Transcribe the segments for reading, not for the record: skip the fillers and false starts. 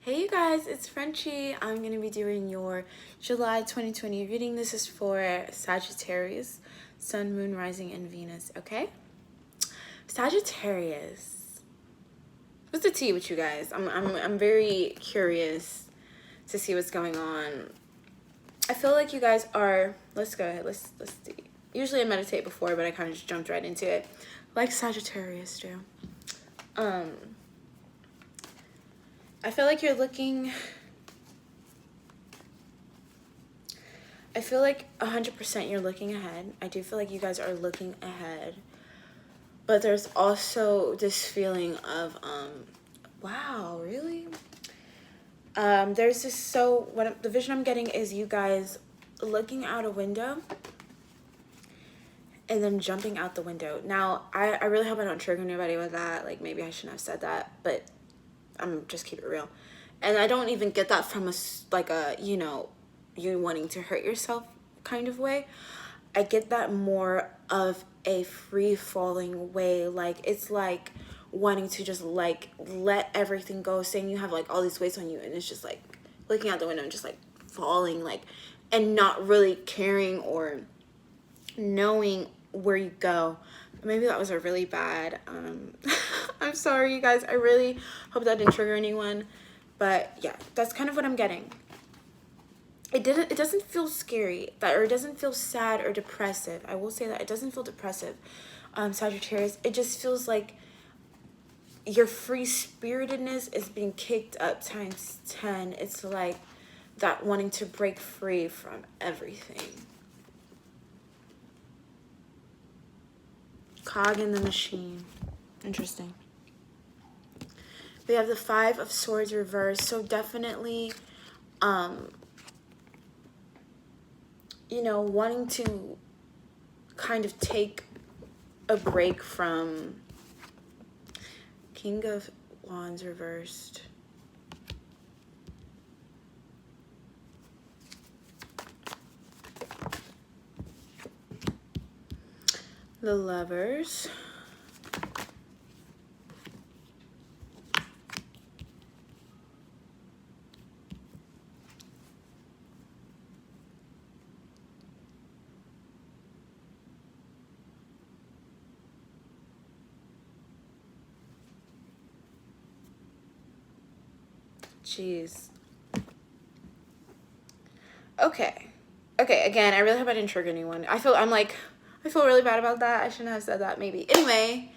Hey you guys, it's Frenchie. I'm going to be doing your July 2020 reading. This is for Sagittarius, Sun, Moon, Rising, and Venus, okay? Sagittarius. What's the tea with you guys? I'm very curious to see what's going on. I feel like you guys are, let's go ahead, let's see. Usually I meditate before, but I kind of just jumped right into it. Like Sagittarius do. I feel like you're looking, I feel like 100% you're looking ahead. I do feel like you guys are looking ahead. But there's also this feeling of, wow, really? There's this, so what the vision I'm getting is you guys looking out a window and then jumping out the window. Now, I really hope I don't trigger anybody with that. Like, maybe I shouldn't have said that, but I'm just keep it real. And I don't even get that from you wanting to hurt yourself kind of way. I get that more of a free falling way. Like, it's like wanting to just like let everything go, saying you have like all these weights on you, and it's just like looking out the window and just like falling, like, and not really caring or knowing where you go. Maybe that was a really bad, I'm sorry you guys, I really hope that didn't trigger anyone, but yeah, that's kind of what I'm getting. It doesn't feel scary, or it doesn't feel sad or depressive. I will say that it doesn't feel depressive, Sagittarius. It just feels like your free spiritedness is being kicked up times 10. It's like that wanting to break free from everything. Cog in the machine. Interesting. We have the Five of Swords reversed. So definitely, wanting to kind of take a break from King of Wands reversed. The Lovers. Jeez. Okay, again, I really hope I didn't trigger anyone. I feel really bad about that. I shouldn't have said that, maybe. Anyway,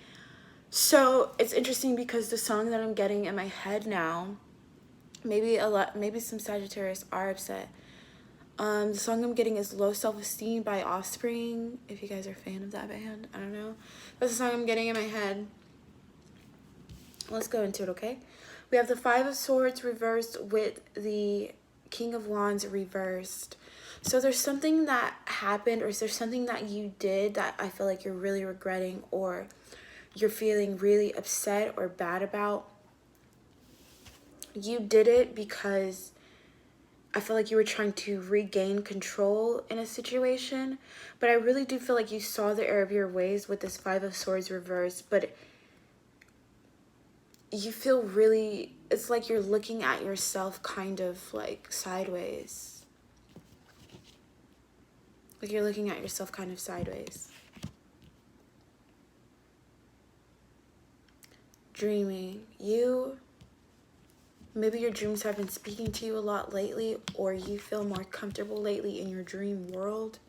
so it's interesting because the song that I'm getting in my head now, maybe some Sagittarius are upset. The song I'm getting is Low Self-Esteem by Offspring. If you guys are a fan of that band, I don't know. That's the song I'm getting in my head. Let's go into it, okay? We have the Five of Swords reversed with the King of Wands reversed. So there's something that happened, or is there something that you did that I feel like you're really regretting, or you're feeling really upset or bad about? You did it because I feel like you were trying to regain control in a situation, but I really do feel like you saw the error of your ways with this Five of Swords reversed, but you feel really, it's like you're looking at yourself kind of like sideways. Like you're looking at yourself kind of sideways. Dreaming. Maybe your dreams have been speaking to you a lot lately, or you feel more comfortable lately in your dream world,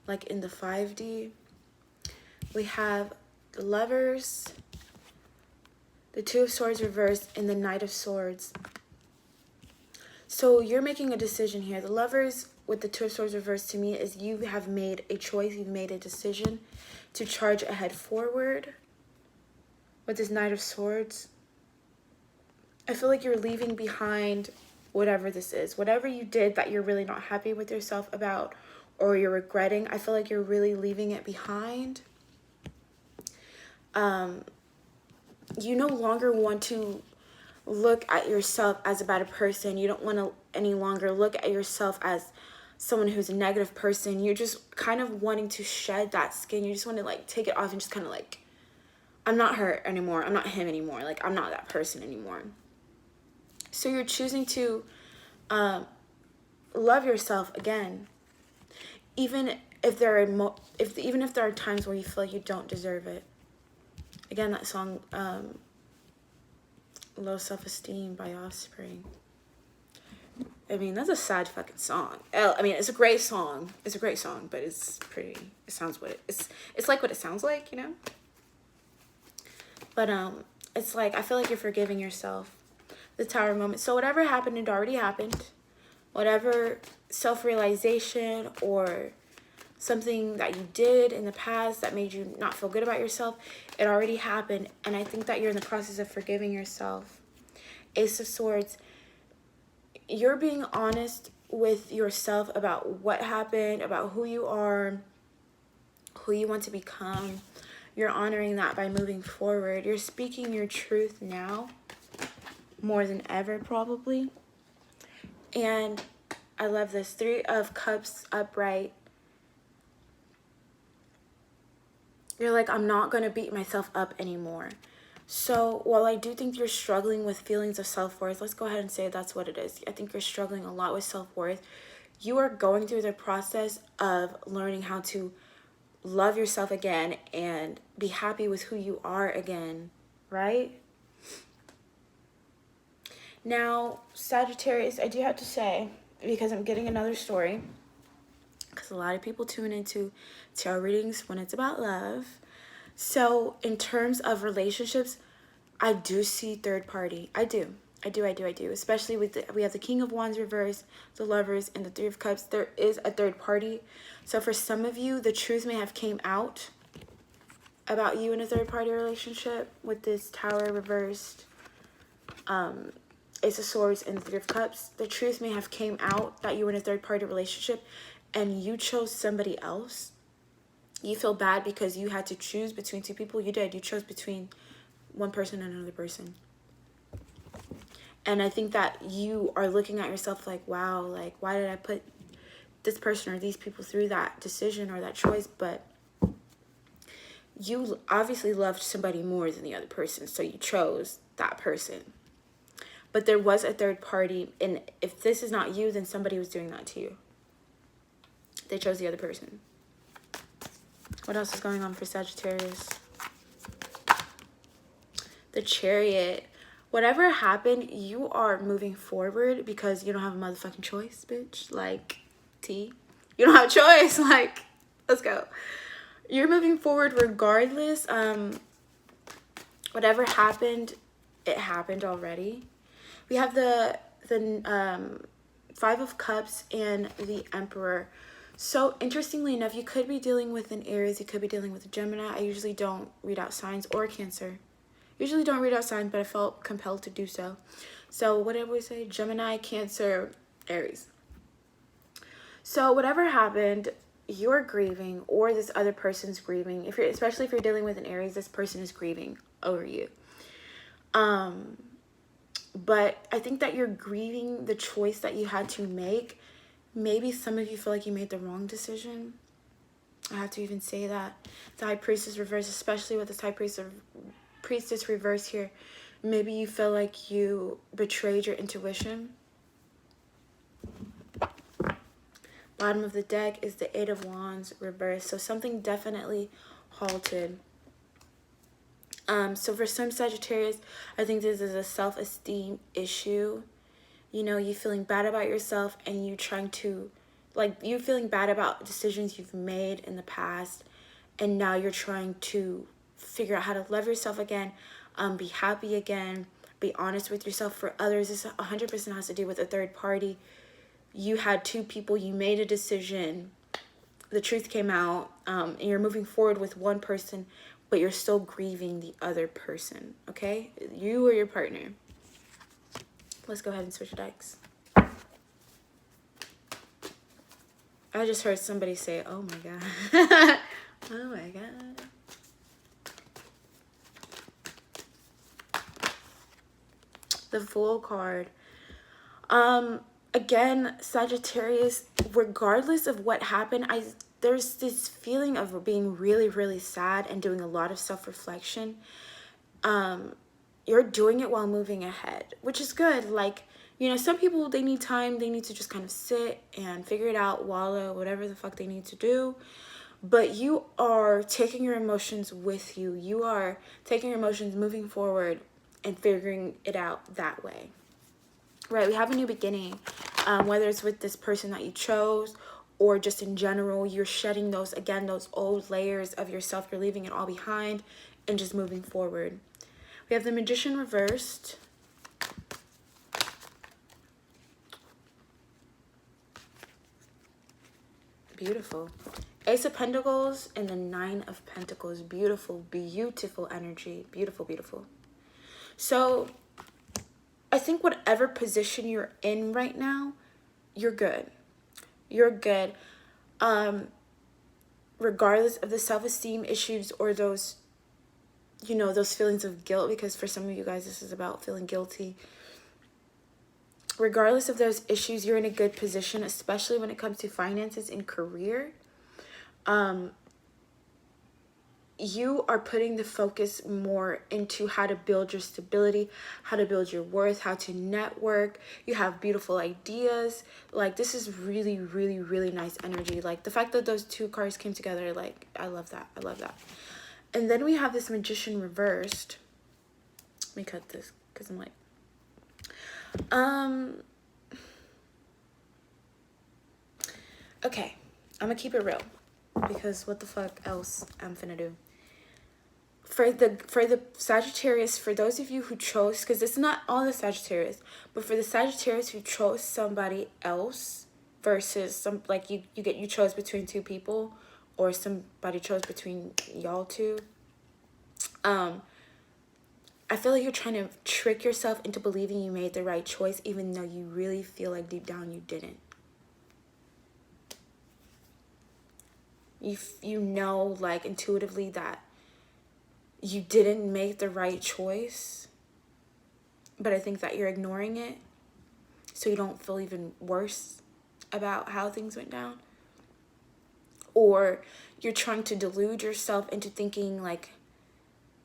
like in the 5D. We have the Lovers, the Two of Swords reversed, and the Knight of Swords. So you're making a decision here. The Lovers with the Two of Swords reversed to me is you have made a choice, you've made a decision to charge ahead forward. With this Knight of Swords, I feel like you're leaving behind whatever this is. Whatever you did that you're really not happy with yourself about, or you're regretting, I feel like you're really leaving it behind. You no longer want to look at yourself as a bad person. You don't want to any longer look at yourself as someone who's a negative person. You're just kind of wanting to shed that skin. You just want to like take it off and just kind of like, I'm not her anymore. I'm not him anymore. Like, I'm not that person anymore. So you're choosing to love yourself again, even if there are even if there are times where you feel like you don't deserve it. Again, that song, Low Self-Esteem by Offspring. I mean, that's a sad fucking song. I mean, it's a great song. It's a great song, but it's pretty. It sounds what it's like what it sounds like, you know? But it's like, I feel like you're forgiving yourself. The Tower moment. So whatever happened, it already happened. Whatever self-realization or something that you did in the past that made you not feel good about yourself, it already happened. And I think that you're in the process of forgiving yourself. Ace of Swords. You're being honest with yourself about what happened, about who you are, who you want to become. You're honoring that by moving forward. You're speaking your truth now more than ever, probably. And I love this. 3 of Cups upright. You're like, I'm not going to beat myself up anymore. So while I do think you're struggling with feelings of self-worth, let's go ahead and say that's what it is. I think you're struggling a lot with self-worth. You are going through the process of learning how to love yourself again and be happy with who you are again, right? Now, Sagittarius, I do have to say, because I'm getting another story, because a lot of people tune into tarot readings when it's about love. So in terms of relationships, I do see third party. I do. Especially with we have the King of Wands reverse, the Lovers, and the 3 of Cups. There is a third party. So for some of you, the truth may have came out about you in a third party relationship with this Tower reversed, Ace of Swords, and the 3 of Cups. The truth may have came out that you were in a third party relationship and you chose somebody else. You feel bad because you had to choose between 2 people. You did. You chose between one person and another person. And I think that you are looking at yourself like, wow, like, why did I put this person or these people through that decision or that choice? But you obviously loved somebody more than the other person, so you chose that person. But there was a third party, and if this is not you, then somebody was doing that to you. They chose the other person. What else is going on for Sagittarius? The Chariot. Whatever happened, you are moving forward because you don't have a motherfucking choice, bitch. Like, T. You don't have a choice. Like, let's go. You're moving forward regardless. Whatever happened, it happened already. We have the 5 of Cups and the Emperor. So interestingly enough, you could be dealing with an Aries, you could be dealing with a Gemini. I usually don't read out signs, or Cancer. Usually don't read out signs, but I felt compelled to do so. So what did we say? Gemini, Cancer, Aries. So whatever happened, you're grieving, or this other person's grieving. Especially if you're dealing with an Aries, this person is grieving over you. But I think that you're grieving the choice that you had to make. Maybe some of you feel like you made the wrong decision. I have to even say that. The High Priestess reverse, especially with this High Priestess reverse here. Maybe you feel like you betrayed your intuition. Bottom of the deck is the 8 of Wands reverse. So something definitely halted. So for some Sagittarius, I think this is a self-esteem issue. You know, you feeling bad about yourself and you trying to, like, you feeling bad about decisions you've made in the past. And now you're trying to figure out how to love yourself again, be happy again, be honest with yourself. For others, this 100% has to do with a third party. You had 2 people, you made a decision, the truth came out, and you're moving forward with one person, but you're still grieving the other person, okay? You or your partner. Let's go ahead and switch decks. I just heard somebody say, oh my God. Oh my God. The Fool card. Again, Sagittarius, regardless of what happened, there's this feeling of being really, really sad and doing a lot of self-reflection. you're doing it while moving ahead, which is good. Like, you know, some people, they need time, they need to just kind of sit and figure it out, wallow, whatever the fuck they need to do. But you are taking your emotions with you. You are taking your emotions, moving forward, and figuring it out that way. Right, we have a new beginning, whether it's with this person that you chose or just in general. You're shedding those, again, those old layers of yourself. You're leaving it all behind and just moving forward. We have the Magician reversed. Beautiful. Ace of Pentacles and the Nine of Pentacles. Beautiful, beautiful energy. Beautiful, beautiful. So I think whatever position you're in right now, you're good. You're good. Regardless of the self-esteem issues or those, you know, those feelings of guilt, because for some of you guys, this is about feeling guilty. Regardless of those issues, you're in a good position, especially when it comes to finances and career. You are putting the focus more into how to build your stability, how to build your worth, how to network. You have beautiful ideas. Like, this is really, really, really nice energy. Like, the fact that those two cards came together, like, I love that. I love that. And then we have this Magician reversed. Let me cut this because I'm like, okay, I'm gonna keep it real because what the fuck else I'm finna do. For the Sagittarius, for those of you who chose, because it's not all the Sagittarius, but for the Sagittarius who chose somebody else versus some, like you chose between two people, or somebody chose between y'all two. I feel like you're trying to trick yourself into believing you made the right choice, even though you really feel like deep down you didn't. You know, like intuitively that you didn't make the right choice, but I think that you're ignoring it so you don't feel even worse about how things went down. Or you're trying to delude yourself into thinking like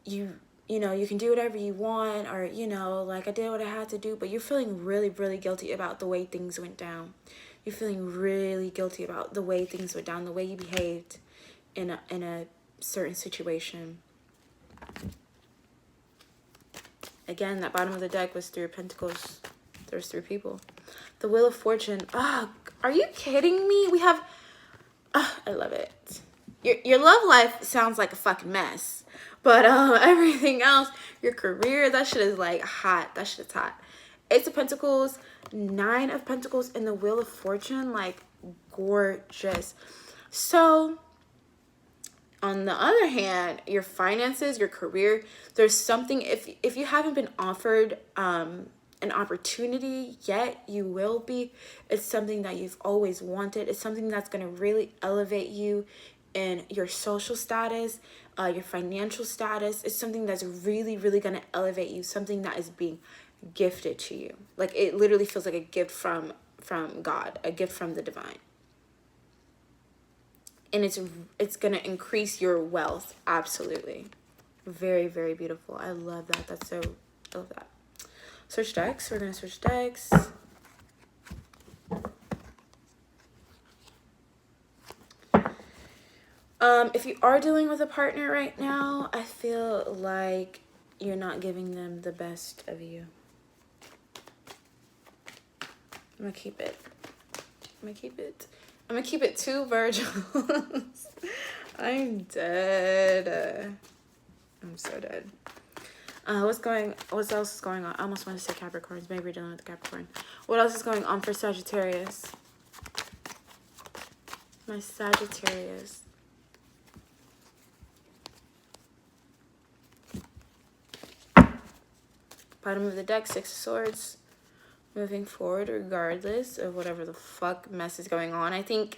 you know, you can do whatever you want, or, you know, like I did what I had to do, but you're feeling really, really guilty about the way things went down. You're feeling really guilty about the way things went down, the way you behaved in a certain situation. Again, that bottom of the deck was Three of Pentacles. There's three people. The Wheel of Fortune. Ah, oh, are you kidding me? We have... I love it. Your love life sounds like a fucking mess. But everything else, your career, that shit is like hot. That shit is hot. Ace of Pentacles, Nine of Pentacles, and the Wheel of Fortune. Like, gorgeous. So... on the other hand, your finances, your career, there's something, if you haven't been offered an opportunity yet, you will be. It's something that you've always wanted. It's something that's going to really elevate you in your social status, your financial status. It's something that's really, really going to elevate you, something that is being gifted to you. Like, it literally feels like a gift from God, a gift from the divine. And it's going to increase your wealth. Absolutely. Very, very beautiful. I love that. That's so, I love that. Switch decks. We're going to switch decks. If you are dealing with a partner right now, I feel like you're not giving them the best of you. I'm going to keep it. I'm going to keep it 2 Virgils. I'm dead. I'm so dead. What else is going on? I almost want to say Capricorns. Maybe we're dealing with Capricorn. What else is going on for Sagittarius? My Sagittarius. Bottom of the deck, Six of Swords. Moving forward regardless of whatever the fuck mess is going on. I think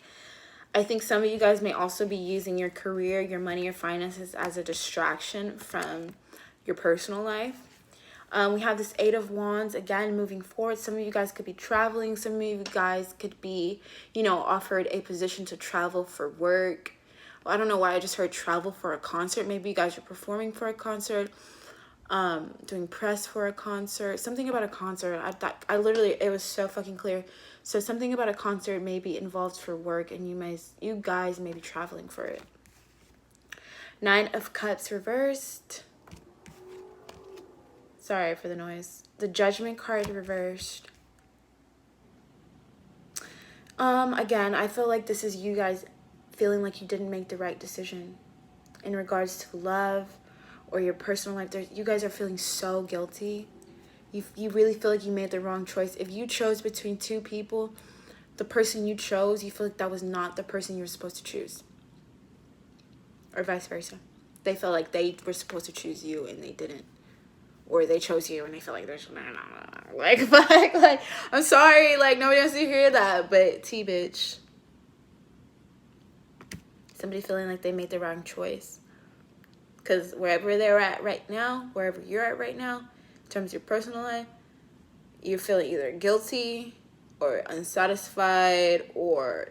some of you guys may also be using your career, your money, your finances as a distraction from your personal life. We have this Eight of Wands, again, moving forward. Some of you guys could be traveling. Some of you guys could be, you know, offered a position to travel for work. I don't know why I just heard travel for a concert. Maybe you guys are performing for a concert. doing press for a concert, something about a concert. I literally, it was so fucking clear. So something about a concert may be involved for work, and you guys may be traveling for it. 9 of Cups reversed. Sorry for the noise. The Judgment card reversed. Again, I feel like this is you guys feeling like you didn't make the right decision in regards to love or your personal life. You guys are feeling so guilty. You really feel like you made the wrong choice. If you chose between 2 people, the person you chose, you feel like that was not the person you were supposed to choose. Or vice versa. They felt like they were supposed to choose you and they didn't. Or they chose you and they feel like there's like fuck, like I'm sorry, like nobody wants to hear that, but T bitch. Somebody feeling like they made the wrong choice. Because wherever they're at right now, wherever you're at right now, in terms of your personal life, you're feeling either guilty or unsatisfied or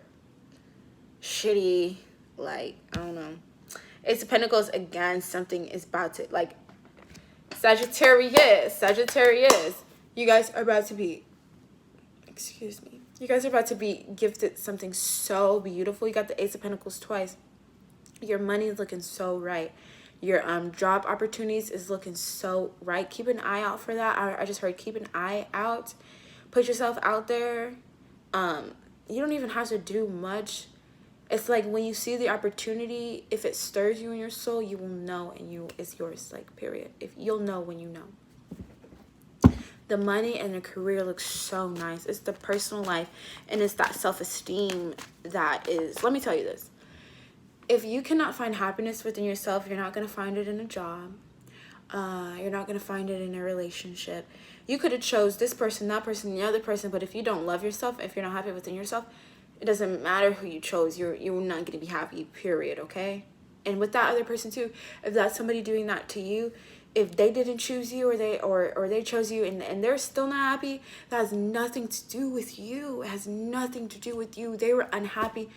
shitty, like, I don't know. Ace of Pentacles, again, something is about to, like, Sagittarius, you guys are about to be, you guys are about to be gifted something so beautiful. You got the Ace of Pentacles twice. Your money is looking so right. Your job opportunities is looking so right. Keep an eye out for that. I just heard keep an eye out. Put yourself out there. You don't even have to do much. It's like when you see the opportunity, if it stirs you in your soul, you will know, and it's yours, like, period. If you'll know when you know. The money and the career looks so nice. It's the personal life, and it's that self-esteem that is, let me tell you this. If you cannot find happiness within yourself, you're not going to find it in a job. You're not going to find it in a relationship. You could have chose this person, that person, the other person, but if you don't love yourself, if you're not happy within yourself, it doesn't matter who you chose. You're not going to be happy, period, okay? And with that other person too, if that's somebody doing that to you, if they didn't choose you or they chose you and they're still not happy, that has nothing to do with you. It has nothing to do with you. They were unhappy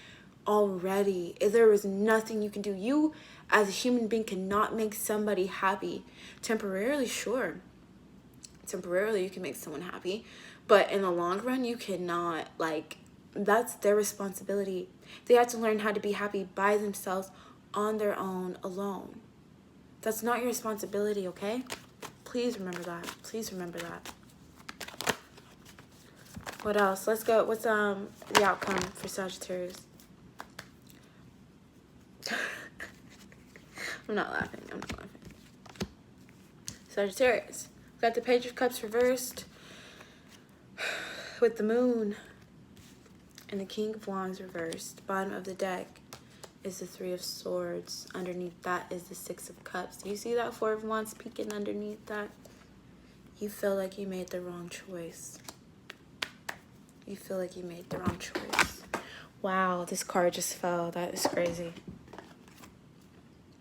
already. There was nothing you can do. You as a human being cannot make somebody happy. Temporarily, sure. Temporarily you can make someone happy, but in the long run you cannot. Like, that's their responsibility. They have to learn how to be happy by themselves, on their own, alone. That's not your responsibility, okay? Please remember that. Please remember that. What else? Let's go. What's the outcome for Sagittarius? I'm not laughing. Sagittarius. We've got the Page of Cups reversed with the Moon and the King of Wands reversed. Bottom of the deck is the 3 of Swords. Underneath that is the 6 of Cups. Do you see that 4 of Wands peeking underneath that? You feel like you made the wrong choice. You feel like you made the wrong choice. Wow, this card just fell. That is crazy.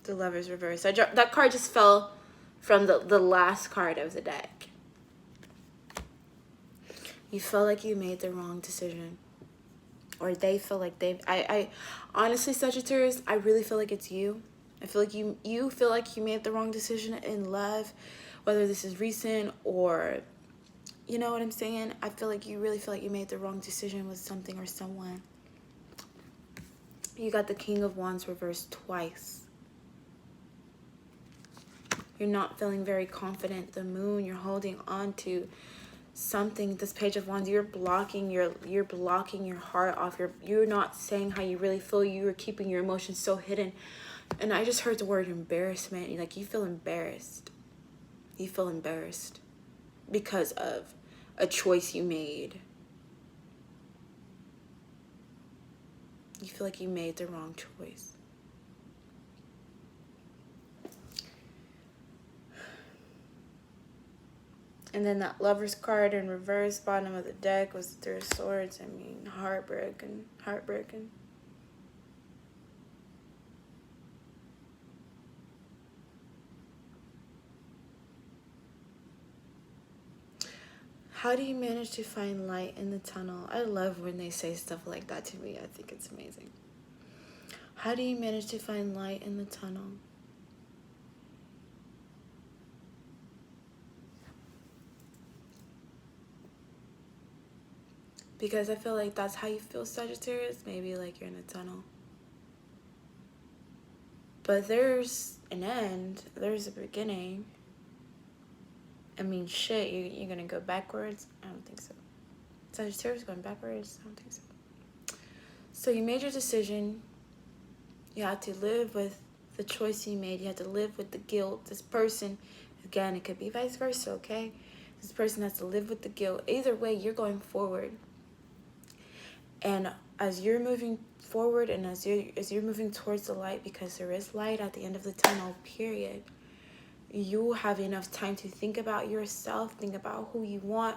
The Lovers reversed. That card just fell from the last card of the deck. You feel like you made the wrong decision. Or they feel like I honestly, Sagittarius, I really feel like it's you. I feel like you feel like you made the wrong decision in love, whether this is recent or, you know what I'm saying? I feel like you really feel like you made the wrong decision with something or someone. You got the King of Wands reversed twice. You're not feeling very confident. The Moon, you're holding on to something. This Page of Wands, you're blocking your heart off. You're not saying how you really feel. You're keeping your emotions so hidden. And I just heard the word embarrassment. Like, you feel embarrassed. You feel embarrassed because of a choice you made. You feel like you made the wrong choice. And then that Lover's card in reverse, bottom of the deck, was the 3 of Swords. I mean, heartbroken. How do you manage to find light in the tunnel? I love when they say stuff like that to me. I think it's amazing. How do you manage to find light in the tunnel? Because I feel like that's how you feel, Sagittarius. Maybe like you're in a tunnel. But there's an end. There's a beginning. I mean, shit, you're going to go backwards? I don't think so. Sagittarius going backwards? I don't think so. So you made your decision. You had to live with the choice you made. You had to live with the guilt. This person, again, it could be vice versa, okay? This person has to live with the guilt. Either way, you're going forward. And as you're moving forward and as you're moving towards the light, because there is light at the end of the tunnel, period, you have enough time to think about yourself, think about who you want,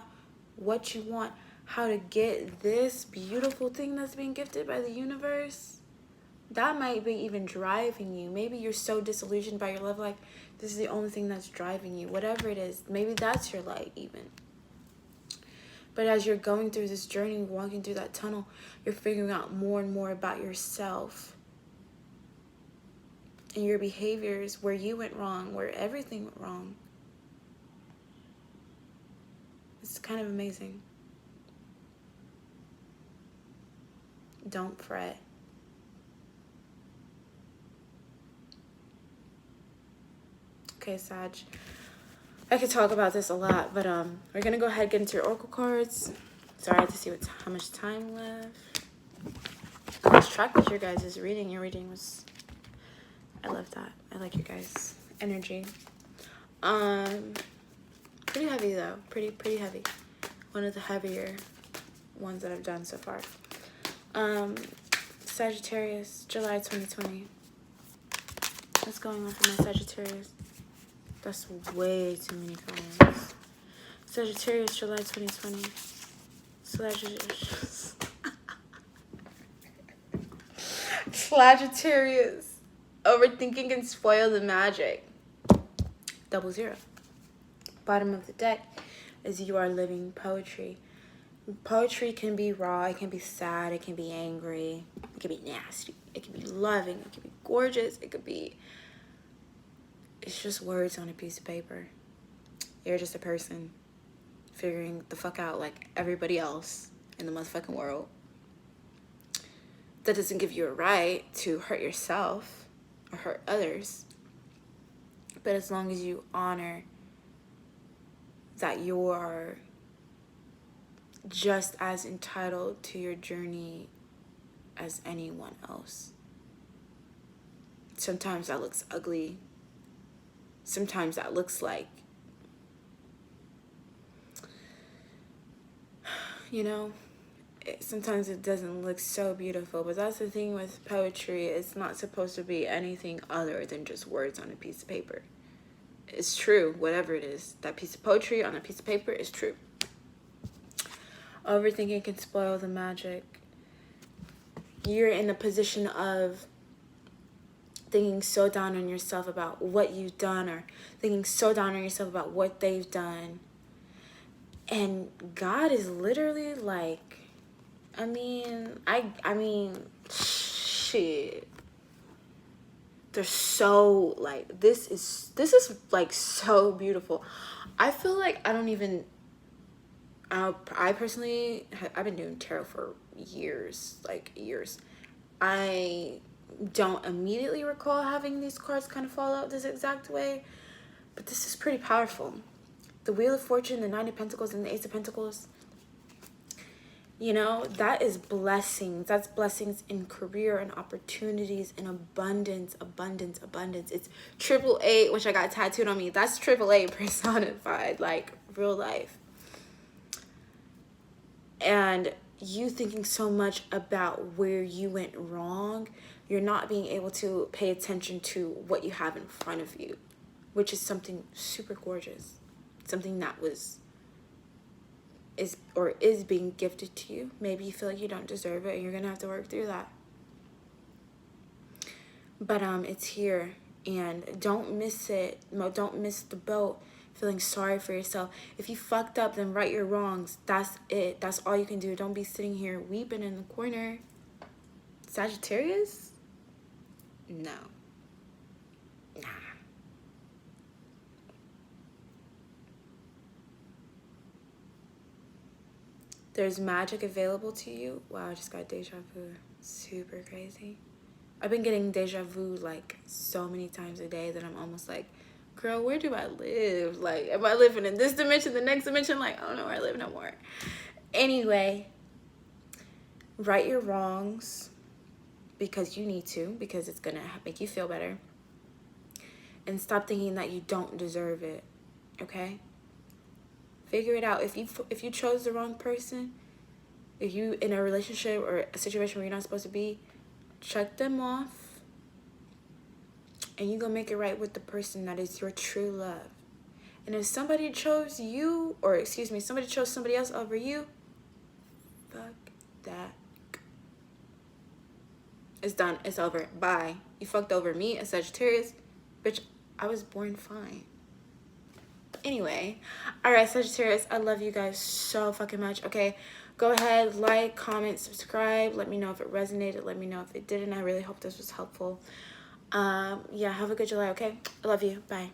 what you want, how to get this beautiful thing that's being gifted by the universe. That might be even driving you. Maybe you're so disillusioned by your love life, this is the only thing that's driving you. Whatever it is, maybe that's your light even. But as you're going through this journey, walking through that tunnel, you're figuring out more and more about yourself and your behaviors, where you went wrong, where everything went wrong. It's kind of amazing. Don't fret. Okay, Sag. I could talk about this a lot, but we're gonna go ahead and get into your oracle cards. Sorry, I have to see how much time left. I lost track with your guys' reading. Your reading was, I love that. I like your guys' energy. Pretty heavy though. Pretty heavy. One of the heavier ones that I've done so far. Sagittarius, July 2020. What's going on for my Sagittarius? That's way too many colors. Sagittarius, July 2020. Sagittarius. Overthinking can spoil the magic. 00. Bottom of the deck is you are living poetry. Poetry can be raw, it can be sad, it can be angry, it can be nasty, it can be loving, it can be gorgeous, it could be... It's just words on a piece of paper. You're just a person figuring the fuck out like everybody else in the motherfucking world. That doesn't give you a right to hurt yourself or hurt others. But as long as you honor that you are just as entitled to your journey as anyone else. Sometimes that looks ugly. Sometimes that looks like, you know, sometimes it doesn't look so beautiful. But that's the thing with poetry. It's not supposed to be anything other than just words on a piece of paper. It's true, whatever it is. That piece of poetry on a piece of paper is true. Overthinking can spoil the magic. You're in a position of thinking so down on yourself about what you've done, or thinking so down on yourself about what they've done. And God is literally like, I mean, shit. They're so, like, this is like so beautiful. I feel like I personally, I've been doing tarot for years, like years. I don't immediately recall having these cards kind of fall out this exact way, but this is pretty powerful. The Wheel of Fortune, the Nine of Pentacles, and the Ace of Pentacles. You know, that is blessings. That's blessings in career and opportunities and abundance, abundance, abundance. It's 888, which I got tattooed on me. That's 888 personified, like real life. And you thinking so much about where you went wrong, you're not being able to pay attention to what you have in front of you, which is something super gorgeous, something that is being gifted to you. Maybe you feel like you don't deserve it and you're gonna have to work through that. But it's here, and don't miss it. No, don't miss the boat feeling sorry for yourself. If you fucked up, then right your wrongs. That's it. That's all you can do. Don't be sitting here weeping in the corner. Sagittarius? No. Nah. There's magic available to you. Wow, I just got deja vu. Super crazy. I've been getting deja vu like so many times a day that I'm almost like, girl, where do I live? Like, am I living in this dimension, the next dimension? Like, I don't know where I live no more. Anyway, right your wrongs because you need to, because it's gonna make you feel better. And stop thinking that you don't deserve it, okay? Figure it out. If you chose the wrong person, if you in a relationship or a situation where you're not supposed to be, check them off. And you gonna make it right with the person that is your true love. And if somebody chose you, or excuse me, somebody chose somebody else over you, fuck that. It's done. It's over. Bye. You fucked over me, a Sagittarius. Bitch, I was born fine. Anyway, alright, Sagittarius, I love you guys so fucking much. Okay, go ahead, like, comment, subscribe. Let me know if it resonated. Let me know if it didn't. I really hope this was helpful. Yeah, have a good July, okay? I love you. Bye.